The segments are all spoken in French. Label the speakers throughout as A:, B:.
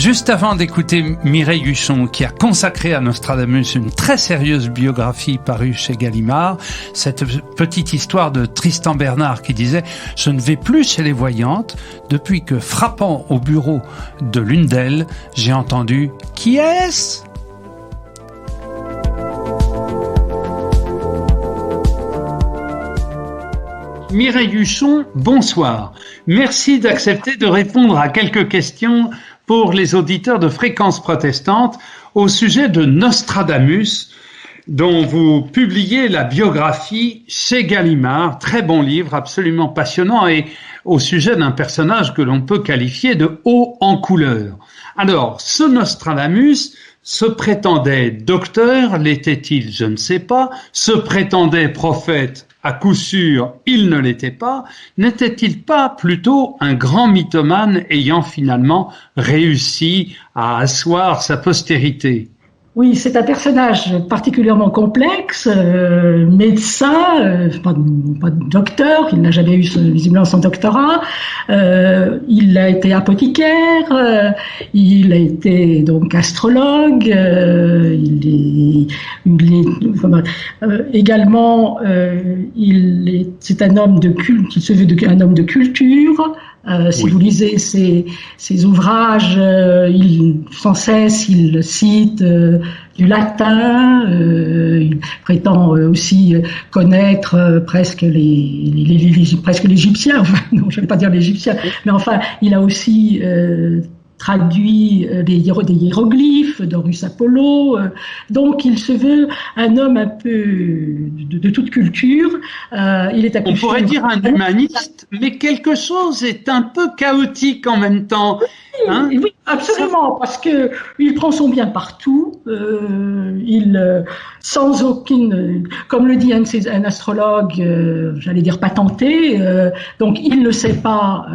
A: Juste avant d'écouter Mireille Husson, qui a consacré à Nostradamus une très sérieuse biographie parue chez Gallimard, cette petite histoire de Tristan Bernard qui disait « Je ne vais plus chez les voyantes depuis que, frappant au bureau de l'une d'elles, j'ai entendu « Qui est-ce ?» Mireille Husson, bonsoir. Merci d'accepter de répondre à quelques questions pour les auditeurs de Fréquence Protestante au sujet de Nostradamus, dont vous publiez la biographie chez Gallimard. Très bon livre, absolument passionnant, et au sujet d'un personnage que l'on peut qualifier de haut en couleur. Alors, ce Nostradamus se prétendait docteur, l'était-il, je ne sais pas, se prétendait prophète, à coup sûr, il ne l'était pas. N'était-il pas plutôt un grand mythomane ayant finalement réussi à asseoir sa postérité ?
B: Oui, c'est un personnage particulièrement complexe, médecin, pas docteur, il n'a jamais eu visiblement son doctorat, il a été apothicaire, il a été donc astrologue, également c'est un homme de culte, il se veut un homme de culture. Si vous lisez ses ouvrages, sans cesse il cite du latin, il prétend aussi connaître presque l'égyptien, enfin non, je ne vais pas dire l'égyptien, mais enfin il a aussi traduit des hiéroglyphes d'Horus Apollo, donc il se veut un homme un peu de toute culture. Il est
A: on pourrait dire un humaniste, mais quelque chose est un peu chaotique en même temps. Hein?
B: Oui, absolument, parce que il prend son bien partout. Sans aucune, comme le dit un astrologue, j'allais dire patenté. Donc il ne sait pas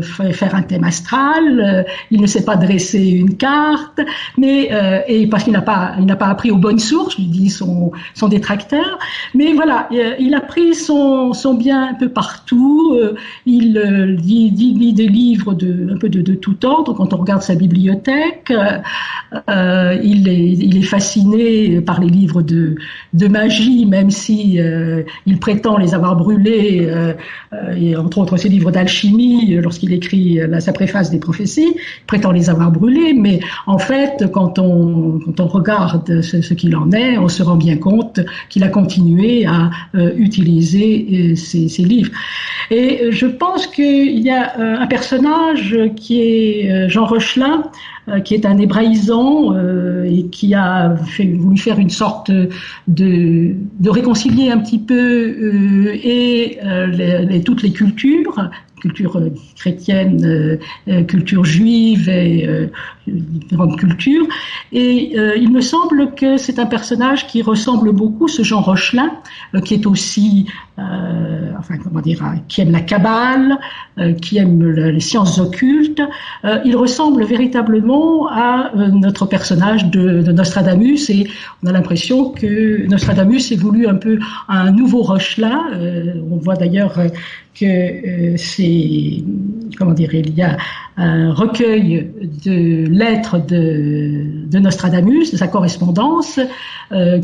B: faire un thème astral, il ne sait pas dresser une carte, mais et parce qu'il n'a pas appris aux bonnes sources, lui dit son détracteur. Mais voilà, il a pris son bien un peu partout. Il lit des livres un peu de tout ordre. Quand on regarde sa bibliothèque, il est fasciné par les livres de magie, même si il prétend les avoir brûlés, et entre autres ses livres d'alchimie, lorsqu'il écrit sa préface des prophéties, il prétend les avoir brûlés, mais en fait, quand on regarde ce qu'il en est, on se rend bien compte qu'il a continué à utiliser ces livres. Et je pense qu'il y a un personnage qui est Jean Rochelin, qui est un hébraïsant et qui a voulu faire une sorte de réconcilier un petit peu toutes les cultures, culture chrétienne, culture juive et différentes cultures. Et il me semble que c'est un personnage qui ressemble beaucoup, ce Jean Rochelin, qui est aussi, qui aime la Kabbale, qui aime les sciences occultes. Il ressemble véritablement à notre personnage de Nostradamus, et on a l'impression que Nostradamus est voulu un peu un nouveau Rochelin. On voit d'ailleurs que il y a un recueil de lettres de Nostradamus, de sa correspondance,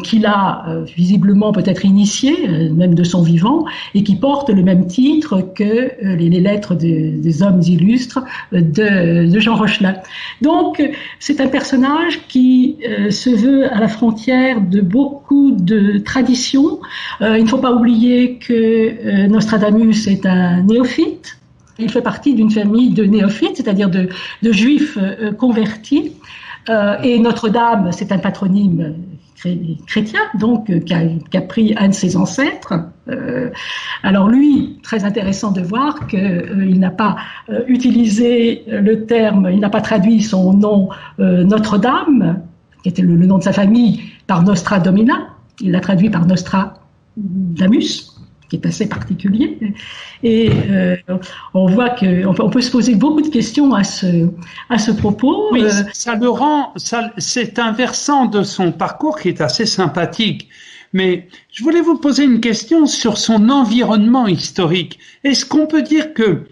B: qu'il a visiblement peut-être initié, même de son vivant, et qui porte le même titre que les lettres des hommes illustres de Jean Rochelin. Donc, c'est un personnage qui se veut à la frontière de beaucoup de traditions. Il ne faut pas oublier que Nostradamus est un néophyte. Il fait partie d'une famille de néophytes, c'est-à-dire de juifs convertis. Et Notre-Dame, c'est un patronyme chrétien, donc qui a pris un de ses ancêtres. Alors lui, très intéressant de voir qu'il n'a pas utilisé le terme, il n'a pas traduit son nom Notre-Dame, qui était le nom de sa famille, par Nostra Domina. Il l'a traduit par Nostradamus, qui est assez particulier. Et on voit qu'on peut se poser beaucoup de questions à ce propos.
A: Oui, ça le rend. C'est un versant de son parcours qui est assez sympathique. Mais je voulais vous poser une question sur son environnement historique. Est-ce qu'on peut dire que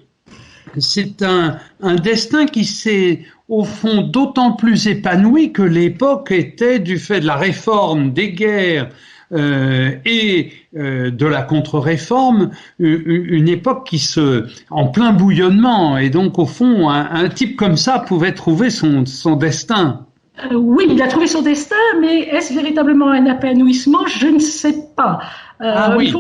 A: c'est un destin qui s'est au fond, d'autant plus épanouie que l'époque était, du fait de la réforme, des guerres et de la contre-réforme, une époque en plein bouillonnement. Et donc, au fond, un type comme ça pouvait trouver son destin.
B: Oui, il a trouvé son destin, mais est-ce véritablement un épanouissement? Je ne sais pas.
A: Oui.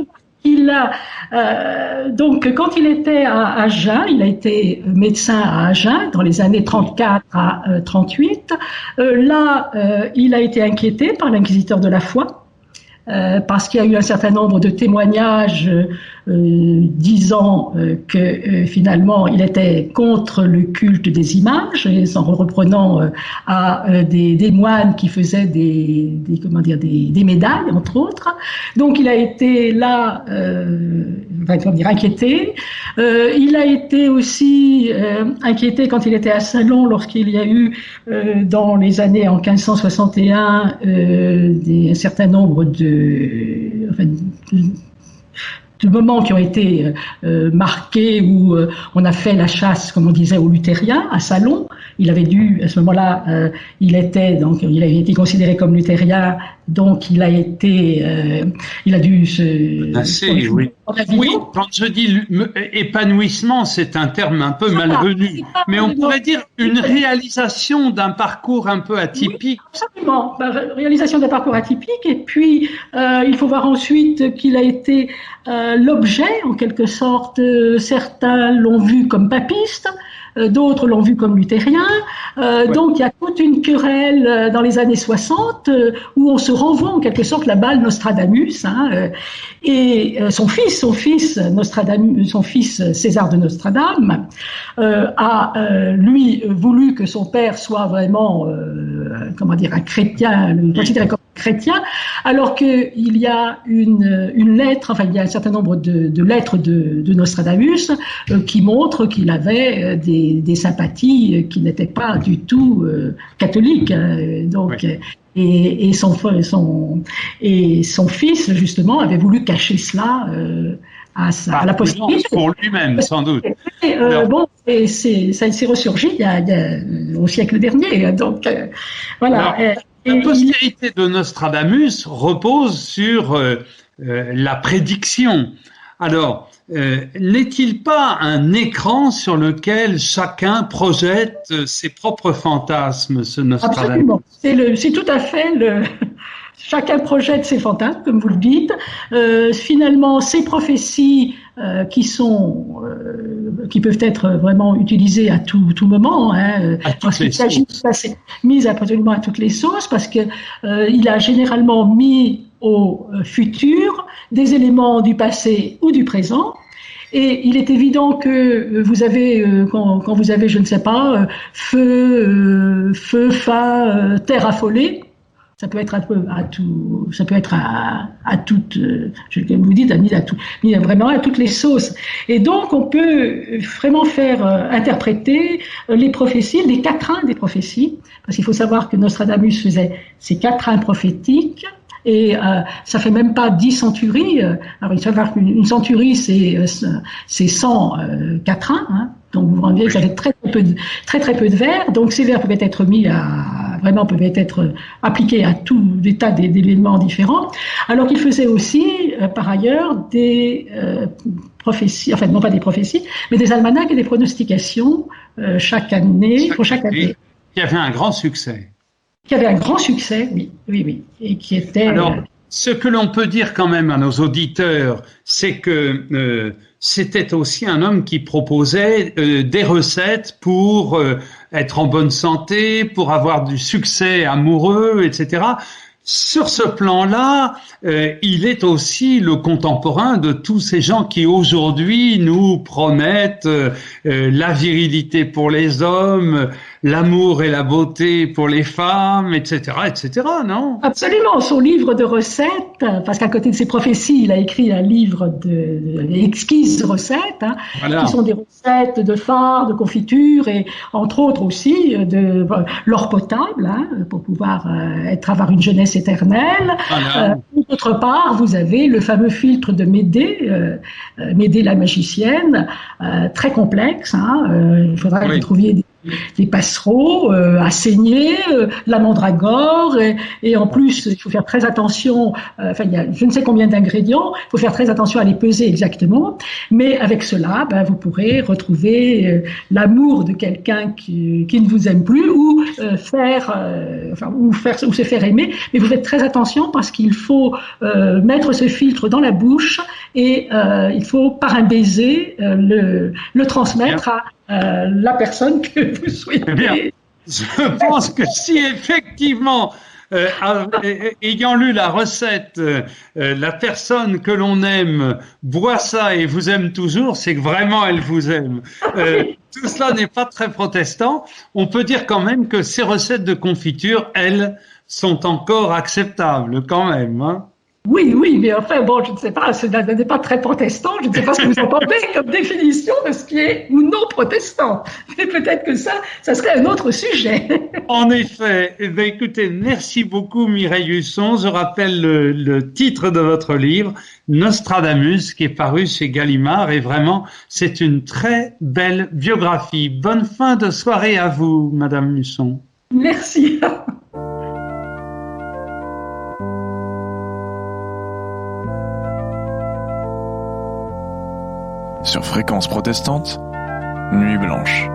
B: Donc, quand il était à Agen, il a été médecin à Agen dans les années 34 à 38. Il a été inquiété par l'inquisiteur de la foi. Parce qu'il y a eu un certain nombre de témoignages disant que finalement il était contre le culte des images, et en reprenant à des moines qui faisaient des médailles entre autres. Donc il a été là inquiété. Il a été aussi inquiété quand il était à Salon, lorsqu'il y a eu dans les années en 1561 un certain nombre de moments qui ont été marqués où on a fait la chasse, comme on disait, aux luthériens à Salon. Il avait dû, à ce moment-là, il avait été considéré comme luthérien, donc il a dû se...
A: Oui, quand je dis épanouissement, c'est un terme un peu malvenu, mais on pourrait dire une réalisation d'un parcours un peu atypique.
B: Oui, absolument, réalisation d'un parcours atypique, et puis il faut voir ensuite qu'il a été l'objet, en quelque sorte, certains l'ont vu comme papiste, d'autres l'ont vu comme luthérien. Donc il y a toute une querelle dans les années 60 où on se renvoie en quelque sorte la balle Nostradamus, et son fils Nostradamus, son fils César de Nostradame a lui voulu que son père soit vraiment un chrétien, considéré comme chrétien, alors qu'il y a une lettre, il y a un certain nombre de lettres de Nostradamus qui montrent qu'il avait des sympathies qui n'étaient pas du tout catholiques. Donc, et son fils, justement, avait voulu cacher cela à la postérité.
A: Pour lui-même, sans doute.
B: Ça s'est ressurgi au siècle dernier. Donc, voilà.
A: Alors, la postérité de Nostradamus repose sur la prédiction. Alors, n'est-il pas un écran sur lequel chacun projette ses propres fantasmes, ce Nostradamus?
B: Absolument. C'est tout à fait chacun projette ses fantasmes, comme vous le dites. Finalement, ces prophéties qui peuvent être vraiment utilisées à tout moment, parce qu'il s'agit de passer mise absolument à toutes les sauces, parce que il a généralement mis au futur des éléments du passé ou du présent. Et il est évident que vous avez, quand vous avez, je ne sais pas, feu, faim, terre affolée, ça peut être un peu à tout, ça peut être à toutes, comme vous dites, vraiment à toutes les sauces. Et donc, on peut vraiment faire interpréter les prophéties, les quatrains des prophéties, parce qu'il faut savoir que Nostradamus faisait ses quatrains prophétiques. Et ça fait même pas 10 centuries. Alors il faut savoir qu'une centurie c'est 100 quatrains. Donc vous vous rendez compte que ça fait très peu de vers. Donc ces vers peuvent être peuvent être appliqués à tout des tas d'éléments différents. Alors qu'il faisait aussi par ailleurs des prophéties, non pas des prophéties, mais des almanachs et des pronostications chaque année.
A: Qui avait un grand succès.
B: Qui avait un grand succès, oui, et qui était...
A: Alors, ce que l'on peut dire quand même à nos auditeurs, c'est que c'était aussi un homme qui proposait des recettes pour être en bonne santé, pour avoir du succès amoureux, etc. Sur ce plan-là, il est aussi le contemporain de tous ces gens qui aujourd'hui nous promettent la virilité pour les hommes, l'amour et la beauté pour les femmes, etc., non?
B: Absolument. Son livre de recettes, parce qu'à côté de ses prophéties, il a écrit un livre d'exquises recettes, qui sont des recettes de fards, de confitures et entre autres aussi de l'or potable, pour pouvoir avoir une jeunesse éternelle. Voilà. D'autre part, vous avez le fameux filtre de Médée, Médée la magicienne, très complexe. Il faudra que vous trouviez des passereaux à saigner, la mandragore, et en plus, il faut faire très attention, enfin, il y a je ne sais combien d'ingrédients, il faut faire très attention à les peser exactement, mais avec cela, vous pourrez retrouver l'amour de quelqu'un qui ne vous aime plus, ou ou se faire aimer, mais vous faites très attention parce qu'il faut mettre ce filtre dans la bouche, et il faut, par un baiser, le transmettre à la personne que vous souhaitez.
A: Bien. Je pense que si effectivement, ayant lu la recette, la personne que l'on aime boit ça et vous aime toujours, c'est que vraiment elle vous aime. Tout cela n'est pas très protestant. On peut dire quand même que ces recettes de confiture, elles, sont encore acceptables quand même, hein.
B: Oui, mais enfin, bon, je ne sais pas, ce n'est pas très protestant, je ne sais pas ce que vous entendez comme définition de ce qui est ou non protestant. Mais peut-être que ça serait un autre sujet.
A: En effet. Écoutez, merci beaucoup Mireille Husson. Je rappelle le titre de votre livre, Nostradamus, qui est paru chez Gallimard, et vraiment, c'est une très belle biographie. Bonne fin de soirée à vous, Madame Husson.
B: Merci.
C: Sur Fréquence Protestante, Nuit Blanche.